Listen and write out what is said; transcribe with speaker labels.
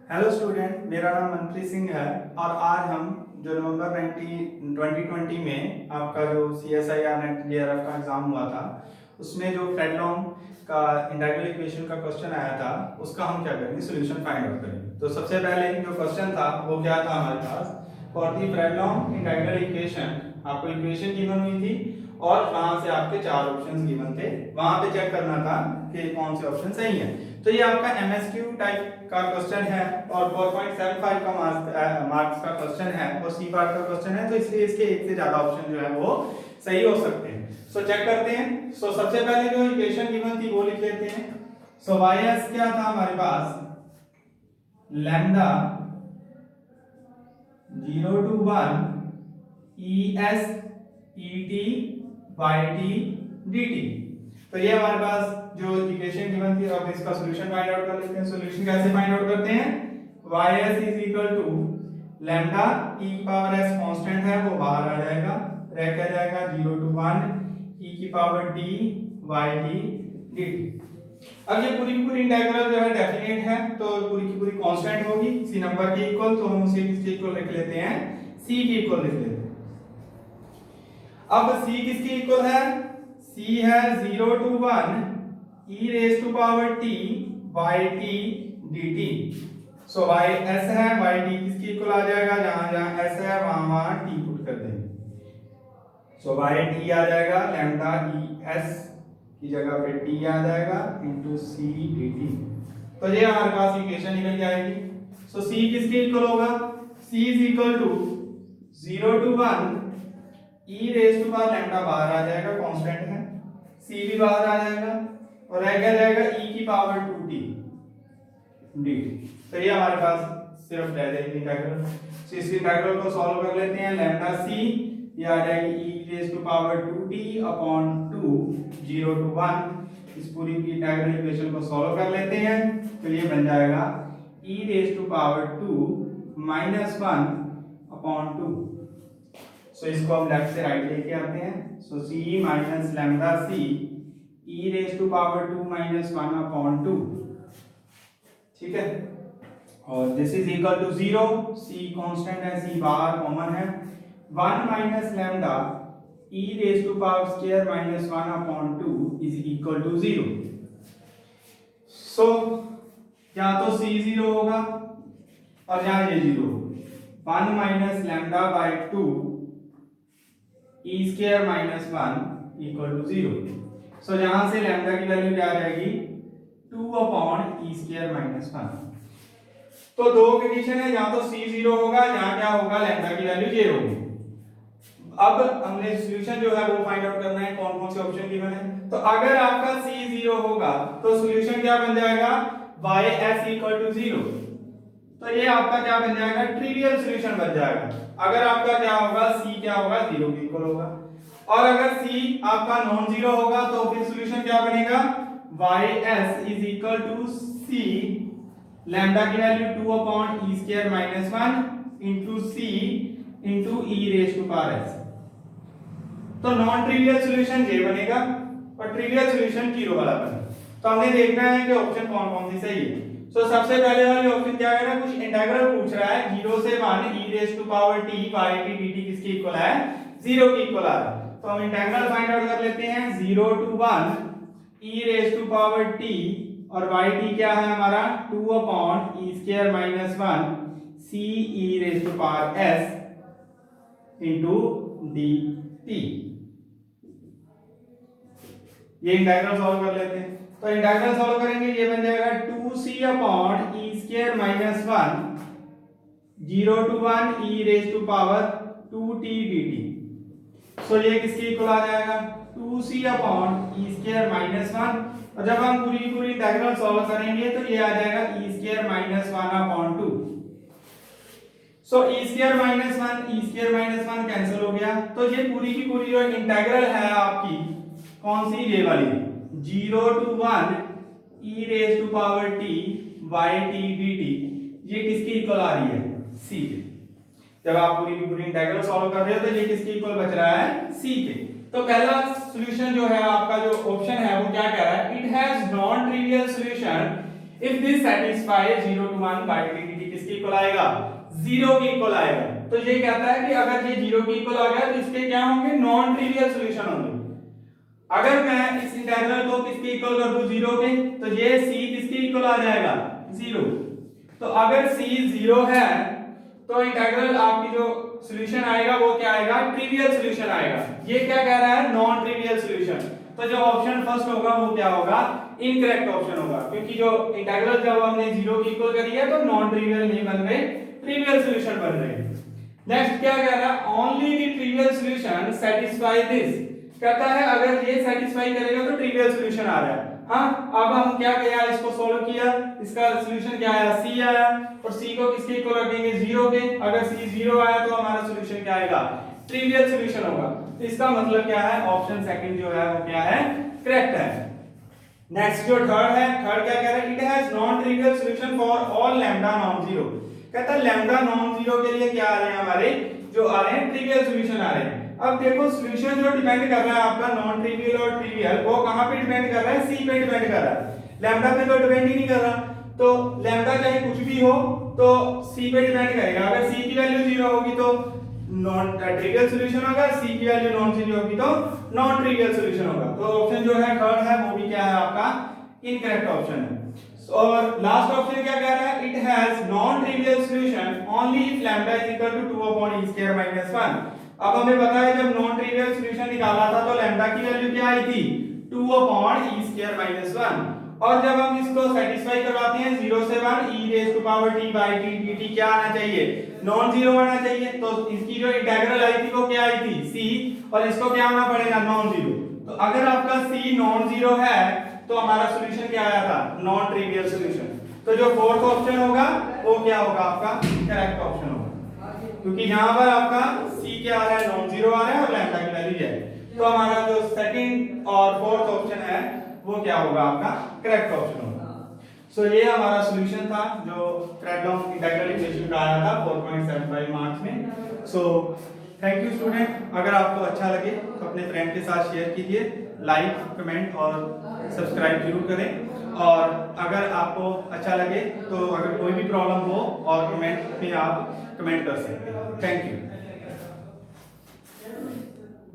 Speaker 1: Hello student, मेरा नाम मनप्रीत सिंह है और आज हम जो नवंबर 2020 में आपका जो CSIR नेट JRF का एग्जाम हुआ था उसमें जो फ्रेडहोम का इंटीग्रल इक्वेशन का क्वेश्चन आया था उसका हम क्या करेंगे, सोल्यूशन फाइंड आउट करेंगे। तो सबसे पहले जो क्वेश्चन था वो क्या था हमारे पास, for the Fredholm integral equation आपको इक्वेशन गिवन हुई थी और वहां से आपके चार ऑप्शंस गिवन थे, वहां पे चेक करना था कि कौन से ऑप्शन सही है। तो ये आपका MSQ टाइप का क्वेश्चन है और 4.75 का मार्क्स का क्वेश्चन है और सी पार्ट का क्वेश्चन है, तो इसलिए इसके एक से ज्यादा ऑप्शन जो है वो सही हो सकते हैं। सो चेक करते हैं। सो सबसे पहले जो इक्वेशन गिवन थी वो लिख लेते हैं। सो ys क्या था हमारे पास, lambda 0 to 1 es et yt dt। तो ये हमारे पास जो इक्वेशन गिवन थी, अब इसका सॉल्यूशन फाइंड आउट कर लेते हैं। सॉल्यूशन कैसे फाइंड आउट करते हैं, ys is equal to lambda e power s constant है वो बाहर आ जाएगा, रह क्या जाएगा 0 to 1 e की पावर t yt dt। अब ये पूरी की पूरी इंटीग्रल जो है डेफिनेट है तो पूरी की पूरी कांस्टेंट होगी सी नंबर के इक्वल, तो हम उसे किसके इक्वल लिख लेते हैं, c के इक्वल लिख लेते हैं। अब c किसके इक्वल है, c है 0 to 1 e raised to power t yt dt। So ys है, yt किसके इक्वल आ जाएगा, जहां जहां s है वहां t पुट कर देंगे। सो yt आ जाएगा लैम्डा es की जगह पे t आ जाएगा इनटू c dt। तो ये हमारे पास इक्वेशन निकल के आएगी। सो c किसके इक्वल होगा, c is equal to 0 to 1 e raise to power lambda बाहर आ जाएगा, कांस्टेंट है, c भी बाहर आ जाएगा और रह क्या जाएगा e की पावर 2t dt। तो ये हमारे पास सिर्फ रह जाएगी इंटीग्रल। सो इस इंटीग्रल को सॉल्व कर लेते हैं। लैम्डा c ये आ जाएगी e raise to power 2t upon 2 0 to 1। इस पूरी की इंटीग्रल इक्वेशन को सॉल्व कर लेते हैं तो ये बन जाएगा e raise to power 2 minus 1 upon 2। So इसको हम लेफ्ट से राइट लेके आते हैं। So c minus lambda c e raise to power 2 minus 1 upon 2, ठीक है। और this is equal to 0, c constant है, c बाहर कॉमन है, 1 minus lambda e raise to power square minus 1 upon 2 is equal to 0। So या तो c 0 होगा और यहाँ ये 0 होगा। 1 minus lambda by 2 e square minus 1 equal to 0। So यहां से लैम्डा की वैल्यू क्या आ जाएगी, 2 अपॉन e स्क्वायर माइनस 1। तो दो कंडीशन है, जहां तो c 0 होगा, जहां क्या होगा लैम्डा की वैल्यू 0 होगी। अब हमने सॉल्यूशन जो है वो फाइंड आउट करना है, कौन कौन से ऑप्शन गिवन है। तो अगर आपका c 0 होगा तो सॉल्यूशन क्या बन जाएगा, ys इक्वल टू 0। तो ये आपका क्या बन जाएगा, ट्रिवियल सॉल्यूशन बन जाएगा। अगर आपका क्या होगा, c क्या होगा, 0 के इक्वल होगा। और अगर c आपका नॉन जीरो होगा तो फिर सॉल्यूशन क्या बनेगा, ys is equal to c lambda की value 2 upon e square minus 1 into c into e raise to power s। तो नॉन ट्रिवियल सॉल्यूशन ये बनेगा और ट्रिवियल सॉल्यूशन 0 वाला बनेगा। तो हमने देखना है कि ऑप्शन कौन कौन सी सही है। सो सबसे पहले वाली ऑप्शन क्या है ना, कुछ इंटीग्रल पूछ रहा है 0 से 1 e raise to power t yt dt किसके इक्वल है, 0 के इक्वल आ रहा है। तो हम इंटीग्रल फाइंड आउट कर लेते हैं। 0 to 1 e raise to power t और yt क्या है हमारा, 2 upon e square minus 1 c e raise to power s into dt। ये इंटीग्रल सॉल्व कर लेते हैं। तो इंटीग्रल सॉल्व करेंगे, ये बन जाएगा 2c upon e square minus 1 0 to 1 e raise to power 2t dt। So ये किसके इक्वल आ जाएगा, 2c upon e square minus 1। और जब हम पूरी की पूरी इंटीग्रल सॉल्व करेंगे तो ये आ जाएगा e स्क्वायर माइनस 1 अपॉन 2। सो e square minus 1 e square minus 1 cancel हो गया। तो ये पूरी की पूरी जो इंटीग्रल है आपकी कौन सी, ये वाली 0 to 1 e raise to power t yt dt, ये किसकी इक्वल आ रही है, c के। जब आप पूरी की पूरी इंटीग्रल सॉल्व कर रहे हो तो ये किसके इक्वल बच रहा है, c के। तो पहला सॉल्यूशन जो है आपका, जो ऑप्शन है वो क्या कह रहा है, it has non trivial solution if this satisfies 0 to 1 by dt किसके इक्वल आएगा, 0 के इक्वल आएगा। तो ये कहता है कि अगर ये 0 के इक्वल आ गया तो इसके क्या होंगे, नॉन ट्रिवियल सॉल्यूशन होंगे। अगर मैं इस इंटीग्रल को किसके इक्वल कर दूं, 0 के, तो ये c किसके इक्वल आ जाएगा, 0। तो अगर c 0 है तो इंटीग्रल आपकी जो सॉल्यूशन आएगा वो क्या आएगा, ट्रिवियल सॉल्यूशन आएगा। ये क्या कह रहा है, नॉन ट्रिवियल सॉल्यूशन। तो जो ऑप्शन फर्स्ट होगा वो क्या होगा, इनकरेक्ट ऑप्शन होगा, क्योंकि जो इंटीग्रल जब हमने 0 की इक्वल करी है तो नॉन ट्रिवियल नहीं बन रहे, ट्रिवियल सॉल्यूशन बन रहे हैं। नेक्स्ट क्या कह रहा है, only the trivial solution satisfy this. कहता है अगर ये सेटिस्फाई करेगा तो ट्रिवियल सॉल्यूशन आ रहा है। हाँ, अब हम क्या किया, इसको सॉल्व किया, इसका सॉल्यूशन क्या आया, c आया, और c को किसके इक्वल रखेंगे, 0 के। अगर c 0 आया तो हमारा सॉल्यूशन क्या आएगा, ट्रिवियल सॉल्यूशन होगा। तो इसका मतलब क्या है, ऑप्शन सेकंड जो है वो क्या है, करेक्ट है। नेक्स्ट जो थर्ड है, थर्ड क्या कह रहा है, it has non trivial solution for all lambda non zero. कहता है लैम्डा नॉन जीरो के लिए क्या आ रहे हैं, हमारे जो आ रहे हैं ट्रिवियल सॉल्यूशन आ रहे हैं। अब देखो सॉल्यूशन जो डिपेंड कर रहा है आपका नॉन ट्रिवियल और ट्रिवियल, वो कहां पे डिपेंड कर रहा है, c पे डिपेंड कर रहा है, लैम्डा पे तो डिपेंड ही नहीं कर रहा। तो लैम्डा चाहे कुछ भी हो तो c पे डिपेंड करेगा। अगर c की वैल्यू 0 होगी तो नॉन ट्रिवियल सॉल्यूशन होगा, c की वैल्यू नॉन जीरो होगी तो नॉन ट्रिवियल सॉल्यूशन होगा। तो ऑप्शन जो है थर्ड है वो भी क्या है आपका, इनकरेक्ट ऑप्शन है। और लास्ट ऑप्शन क्या कह रहा है, it has non trivial solution only if lambda is equal to 2 upon e square minus 1। अब हमें पता है जब नॉन ट्रिवियल सॉल्यूशन निकाला था तो लैम्डा की वैल्यू क्या आई थी, 2 अपॉन e स्क्वायर माइनस 1। और जब हम इसको सेटिस्फाई करवाते हैं 0 से 1 e raise to power t by t dt क्या आना चाहिए, नॉन जीरो आना चाहिए। तो इसकी जो इंटीग्रल आई थी वो क्या आई थी, c, और इसको क्या आना पड़ेगा, नॉन जीरो। तो अगर आपका c नॉन जीरो है तो हमारा सॉल्यूशन क्या आया था, नॉन ट्रिवियल सॉल्यूशन। तो जो फोर्थ ऑप्शन होगा वो क्या होगा, आपका करेक्ट ऑप्शन होगा, क्योंकि यहां पर आपका c क्या आ रहा है, नॉन जीरो आ रहा है और लैम्डा की वैल्यू है। तो हमारा जो सेकंड और फोर्थ ऑप्शन है वो क्या होगा, आपका करेक्ट ऑप्शन होगा। सो ये हमारा सॉल्यूशन था जो फ्रेडहोम इंटीग्रल इक्वेशन का आया था 4.75 मार्क्स में। So thank you student. अगर आपको अच्छा लगे तो अपने फ्रेंड के साथ शेयर कीजिए, लाइक कमेंट और सब्सक्राइब जरूर करें। और अगर आपको अच्छा लगे तो अगर कोई भी प्रॉब्लम हो और कमेंट में आप कमेंट कर सकते हैं। Thank you.